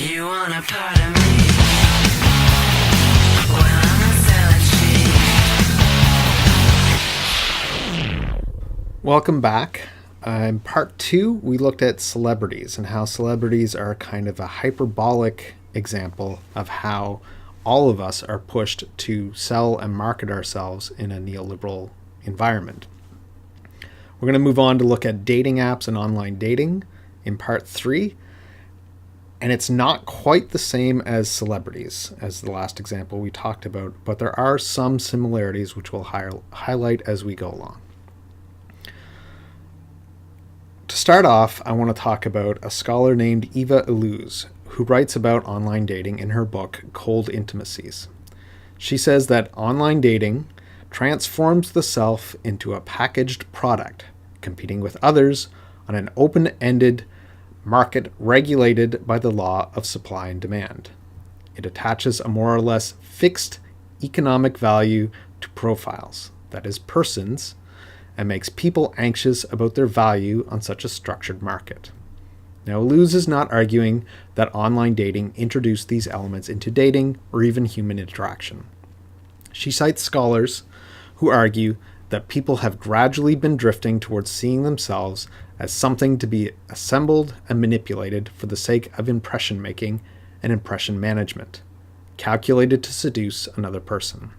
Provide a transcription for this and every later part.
You want a part of me? Well, I'm not selling cheap. Welcome back. In part 2, we looked at celebrities and how celebrities are kind of a hyperbolic example of how all of us are pushed to sell and market ourselves in a neoliberal environment. We're going to move on to look at dating apps and online dating in part 3. And it's not quite the same as celebrities as the last example we talked about, but there are some similarities which we'll highlight as we go along. To start off, I want to talk about a scholar named Eva Illouz, who writes about online dating in her book, Cold Intimacies. She says that online dating transforms the self into a packaged product, competing with others on an open-ended market regulated by the law of supply and demand. It attaches a more or less fixed economic value to profiles, that is, persons, and makes people anxious about their value on such a structured market. Now, Illouz is not arguing that online dating introduced these elements into dating or even human interaction. She cites scholars who argue that people have gradually been drifting towards seeing themselves as something to be assembled and manipulated for the sake of impression making and impression management, calculated to seduce another person.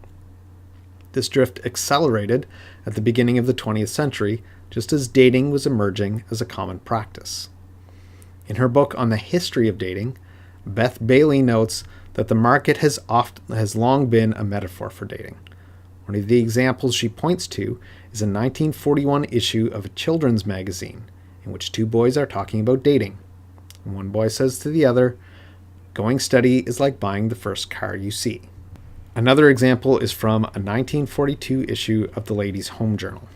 This drift accelerated at the beginning of the 20th century, just as dating was emerging as a common practice. In her book on the history of dating, Beth Bailey notes that the market has long been a metaphor for dating. One of the examples she points to is a 1941 issue of a children's magazine in which two boys are talking about dating. And one boy says to the other, "Going steady is like buying the first car you see." Another example is from a 1942 issue of the Ladies' Home Journal,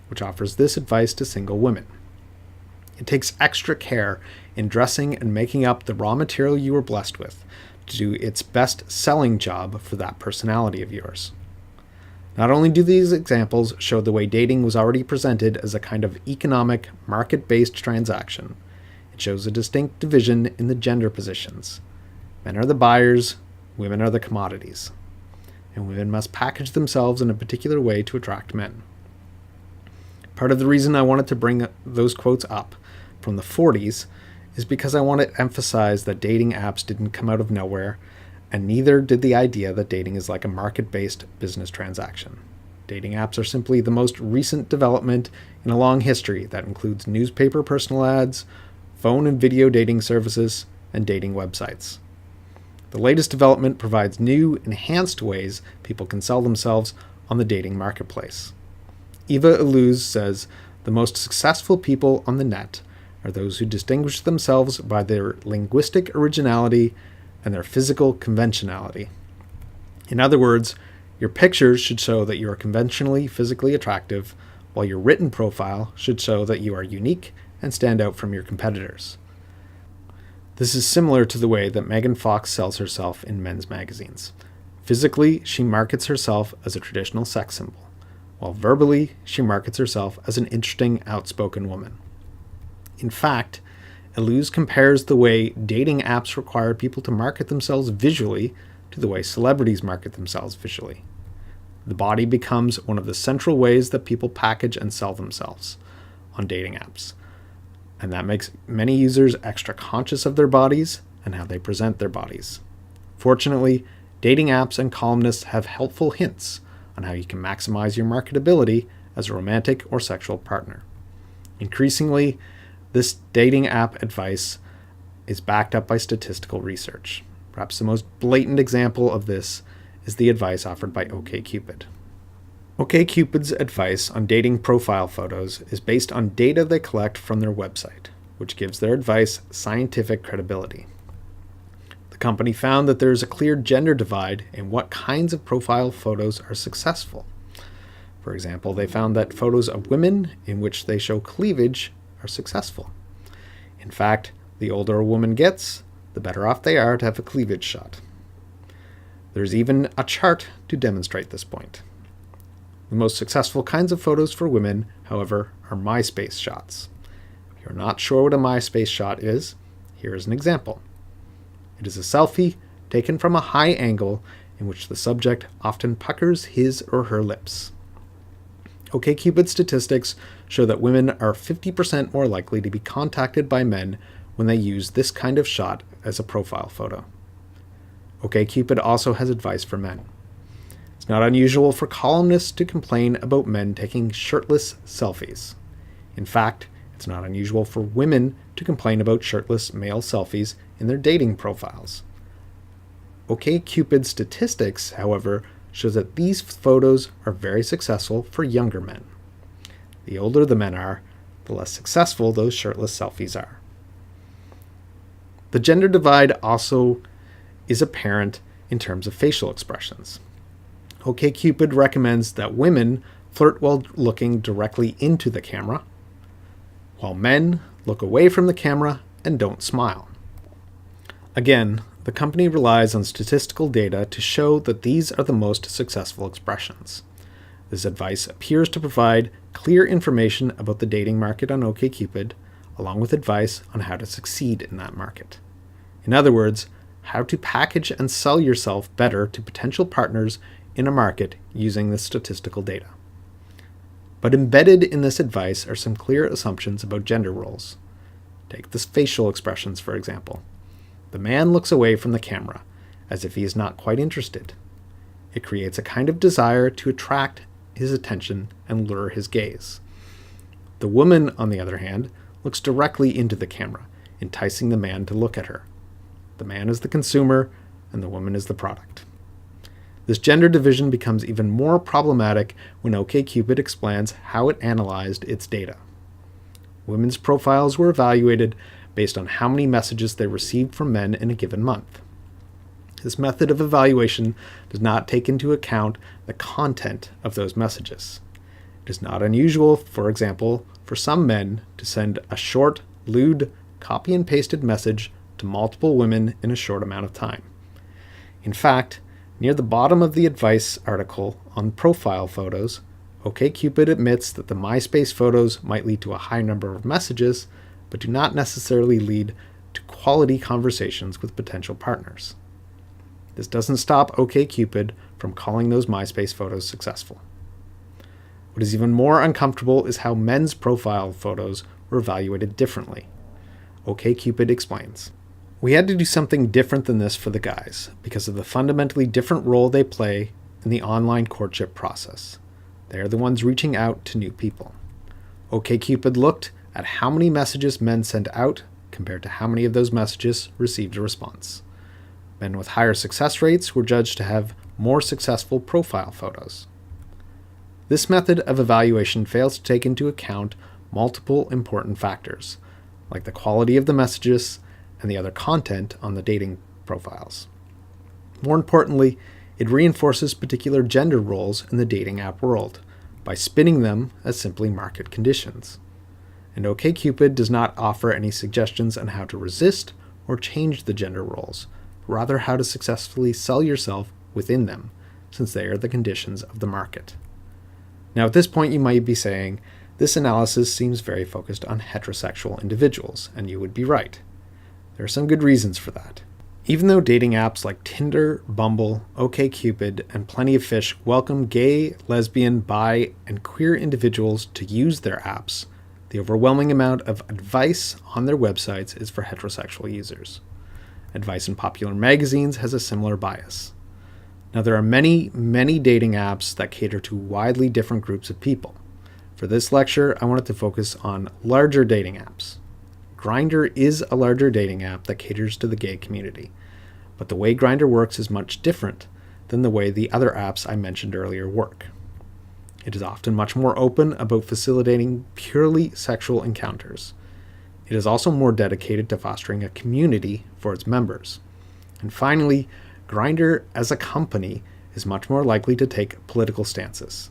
which offers this advice to single women. It takes extra care in dressing and making up the raw material you were blessed with to do its best selling job for that personality of yours. Not only do these examples show the way dating was already presented as a kind of economic, market-based transaction, it shows a distinct division in the gender positions. Men are the buyers, women are the commodities. And women must package themselves in a particular way to attract men. Part of the reason I wanted to bring those quotes up from the 40s is because I want to emphasize that dating apps didn't come out of nowhere, and neither did the idea that dating is like a market-based business transaction. Dating apps are simply the most recent development in a long history that includes newspaper personal ads, phone and video dating services, and dating websites. The latest development provides new, enhanced ways people can sell themselves on the dating marketplace. Eva Illouz says the most successful people on the net are those who distinguish themselves by their linguistic originality and their physical conventionality. In other words, your pictures should show that you are conventionally physically attractive, while your written profile should show that you are unique and stand out from your competitors. This is similar to the way that Megan Fox sells herself in men's magazines. Physically, she markets herself as a traditional sex symbol, while verbally, she markets herself as an interesting, outspoken woman. In fact, Illouz compares the way dating apps require people to market themselves visually to the way celebrities market themselves visually. The body becomes one of the central ways that people package and sell themselves on dating apps. And that makes many users extra conscious of their bodies and how they present their bodies. Fortunately, dating apps and columnists have helpful hints on how you can maximize your marketability as a romantic or sexual partner. Increasingly, this dating app advice is backed up by statistical research. Perhaps the most blatant example of this is the advice offered by OkCupid. OkCupid's advice on dating profile photos is based on data they collect from their website, which gives their advice scientific credibility. The company found that there is a clear gender divide in what kinds of profile photos are successful. For example, they found that photos of women in which they show cleavage are successful. In fact, the older a woman gets, the better off they are to have a cleavage shot. There's even a chart to demonstrate this point. The most successful kinds of photos for women, however, are MySpace shots. If you're not sure what a MySpace shot is, here is an example. It is a selfie taken from a high angle in which the subject often puckers his or her lips. OkCupid statistics show that women are 50% more likely to be contacted by men when they use this kind of shot as a profile photo. OkCupid also has advice for men. It's not unusual for columnists to complain about men taking shirtless selfies. In fact, it's not unusual for women to complain about shirtless male selfies in their dating profiles. OkCupid statistics, however, shows that these photos are very successful for younger men. The older the men are, the less successful those shirtless selfies are. The gender divide also is apparent in terms of facial expressions. OkCupid recommends that women flirt while looking directly into the camera, while men look away from the camera and don't smile. Again, the company relies on statistical data to show that these are the most successful expressions. This advice appears to provide clear information about the dating market on OkCupid, along with advice on how to succeed in that market. In other words, how to package and sell yourself better to potential partners in a market using this statistical data. But embedded in this advice are some clear assumptions about gender roles. Take the facial expressions, for example. The man looks away from the camera, as if he is not quite interested. It creates a kind of desire to attract his attention and lure his gaze. The woman, on the other hand, looks directly into the camera, enticing the man to look at her. The man is the consumer, and the woman is the product. This gender division becomes even more problematic when OkCupid explains how it analyzed its data. Women's profiles were evaluated based on how many messages they received from men in a given month. This method of evaluation does not take into account the content of those messages. It is not unusual, for example, for some men to send a short, lewd, copy and pasted message to multiple women in a short amount of time. In fact, near the bottom of the advice article on profile photos, OkCupid admits that the MySpace photos might lead to a high number of messages, but do not necessarily lead to quality conversations with potential partners. This doesn't stop OkCupid from calling those MySpace photos successful. What is even more uncomfortable is how men's profile photos were evaluated differently. OkCupid explains. We had to do something different than this for the guys because of the fundamentally different role they play in the online courtship process. They are the ones reaching out to new people. OkCupid looked at how many messages men sent out compared to how many of those messages received a response. Men with higher success rates were judged to have more successful profile photos. This method of evaluation fails to take into account multiple important factors, like the quality of the messages and the other content on the dating profiles. More importantly, it reinforces particular gender roles in the dating app world by spinning them as simply market conditions. And OkCupid does not offer any suggestions on how to resist or change the gender roles, but rather how to successfully sell yourself within them, since they are the conditions of the market. Now at this point you might be saying, this analysis seems very focused on heterosexual individuals, and you would be right. There are some good reasons for that. Even though dating apps like Tinder, Bumble, OkCupid, and Plenty of Fish welcome gay, lesbian, bi, and queer individuals to use their apps, the overwhelming amount of advice on their websites is for heterosexual users. Advice in popular magazines has a similar bias. Now there are many dating apps that cater to widely different groups of people. For this lecture, I wanted to focus on larger dating apps. Grindr is a larger dating app that caters to the gay community, but the way Grindr works is much different than the way the other apps I mentioned earlier work. It is often much more open about facilitating purely sexual encounters. It is also more dedicated to fostering a community for its members. And finally, Grindr as a company is much more likely to take political stances.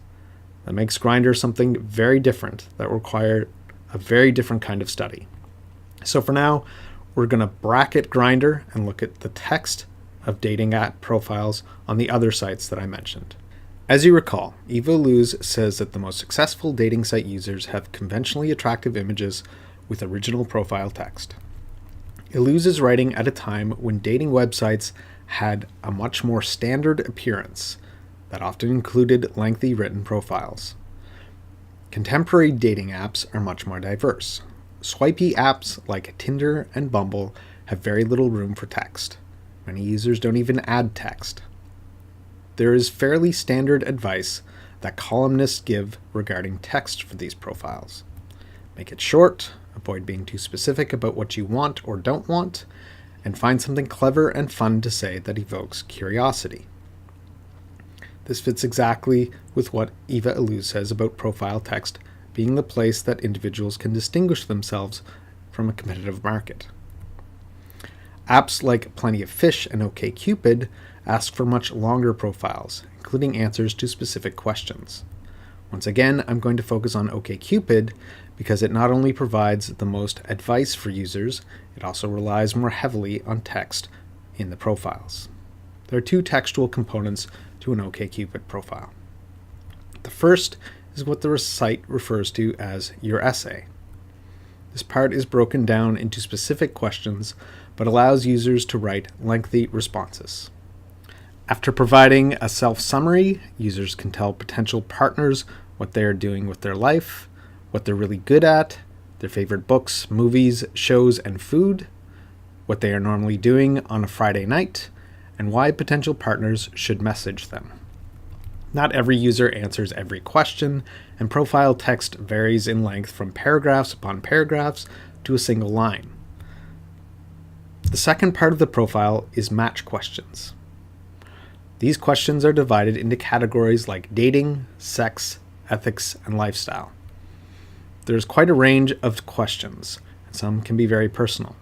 That makes Grindr something very different that requires a very different kind of study. So for now, we're going to bracket Grindr and look at the text of dating app profiles on the other sites that I mentioned. As you recall, Eva Luz says that the most successful dating site users have conventionally attractive images with original profile text. Illouz is writing at a time when dating websites had a much more standard appearance that often included lengthy written profiles. Contemporary dating apps are much more diverse. Swipey apps like Tinder and Bumble have very little room for text. Many users don't even add text. There is fairly standard advice that columnists give regarding text for these profiles. Make it short, avoid being too specific about what you want or don't want, and find something clever and fun to say that evokes curiosity. This fits exactly with what Eva Illouz says about profile text being the place that individuals can distinguish themselves from a competitive market. Apps like Plenty of Fish and OkCupid ask for much longer profiles, including answers to specific questions. Once again, I'm going to focus on OkCupid because it not only provides the most advice for users, it also relies more heavily on text in the profiles. There are two textual components to an OkCupid profile. The first is what the site refers to as your essay. This part is broken down into specific questions, but allows users to write lengthy responses. After providing a self-summary, users can tell potential partners what they are doing with their life, what they're really good at, their favorite books, movies, shows, and food, what they are normally doing on a Friday night, and why potential partners should message them. Not every user answers every question, and profile text varies in length from paragraphs upon paragraphs to a single line. The second part of the profile is match questions. These questions are divided into categories like dating, sex, ethics, and lifestyle. There's quite a range of questions, and some can be very personal.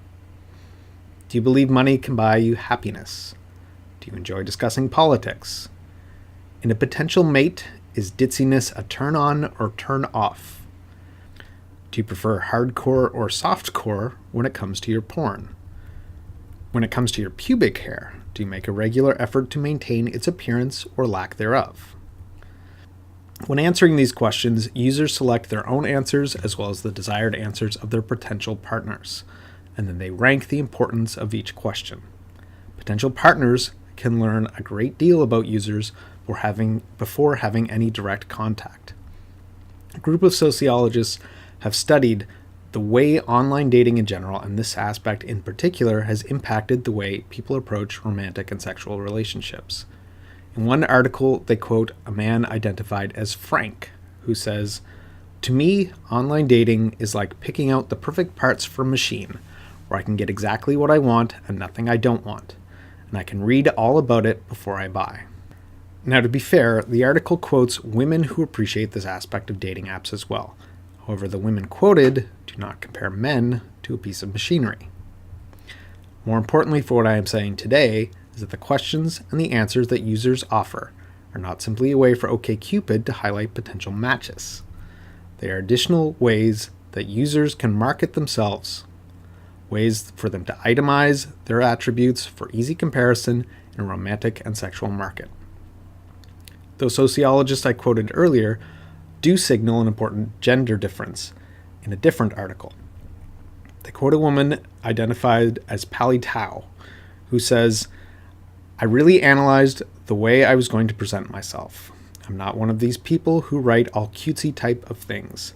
Do you believe money can buy you happiness? Do you enjoy discussing politics? In a potential mate, is ditziness a turn on or turn off? Do you prefer hardcore or softcore when it comes to your porn? When it comes to your pubic hair, do you make a regular effort to maintain its appearance or lack thereof? When answering these questions, users select their own answers as well as the desired answers of their potential partners, and then they rank the importance of each question. Potential partners can learn a great deal about users before having any direct contact. A group of sociologists have studied the way online dating in general, and this aspect in particular, has impacted the way people approach romantic and sexual relationships. In one article, they quote a man identified as Frank, who says, "To me, online dating is like picking out the perfect parts for a machine, where I can get exactly what I want and nothing I don't want, and I can read all about it before I buy." Now, to be fair, the article quotes women who appreciate this aspect of dating apps as well. However, the women quoted do not compare men to a piece of machinery. More importantly for what I am saying today is that the questions and the answers that users offer are not simply a way for OkCupid to highlight potential matches. They are additional ways that users can market themselves, ways for them to itemize their attributes for easy comparison in a romantic and sexual market. Those sociologists I quoted earlier do signal an important gender difference in a different article. They quote a woman identified as Pali Tao, who says, "I really analyzed the way I was going to present myself. I'm not one of these people who write all cutesy type of things.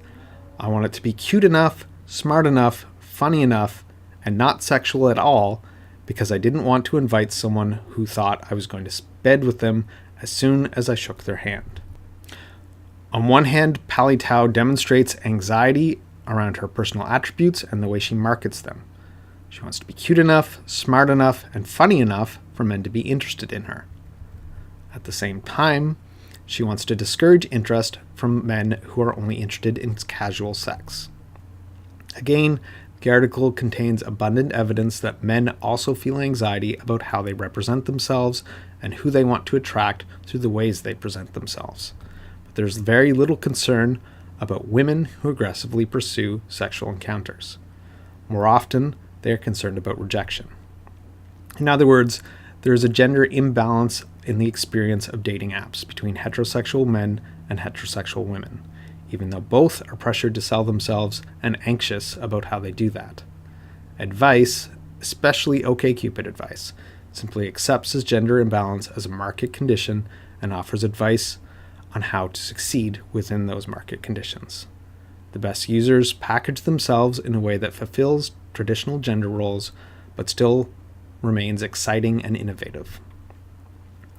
I want it to be cute enough, smart enough, funny enough, and not sexual at all, because I didn't want to invite someone who thought I was going to bed with them as soon as I shook their hand." On one hand, Pali Tao demonstrates anxiety around her personal attributes and the way she markets them. She wants to be cute enough, smart enough, and funny enough for men to be interested in her. At the same time, she wants to discourage interest from men who are only interested in casual sex. Again, the article contains abundant evidence that men also feel anxiety about how they represent themselves and who they want to attract through the ways they present themselves. But there's very little concern about women who aggressively pursue sexual encounters. More often, they are concerned about rejection. In other words, there is a gender imbalance in the experience of dating apps between heterosexual men and heterosexual women, even though both are pressured to sell themselves and anxious about how they do that. Advice especially OkCupid advice, simply accepts his gender imbalance as a market condition and offers advice on how to succeed within those market conditions. The best users package themselves in a way that fulfills traditional gender roles, but still remains exciting and innovative.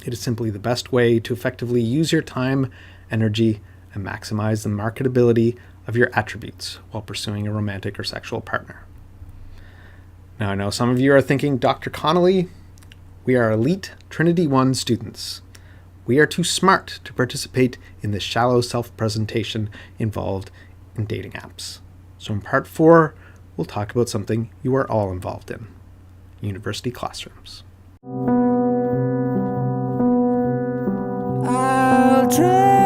It is simply the best way to effectively use your time, energy, and maximize the marketability of your attributes while pursuing a romantic or sexual partner. Now, I know some of you are thinking, Dr. Connolly, we are elite Trinity 1 students. We are too smart to participate in the shallow self-presentation involved in dating apps. So in part 4, we'll talk about something you are all involved in: university classrooms. I'll try.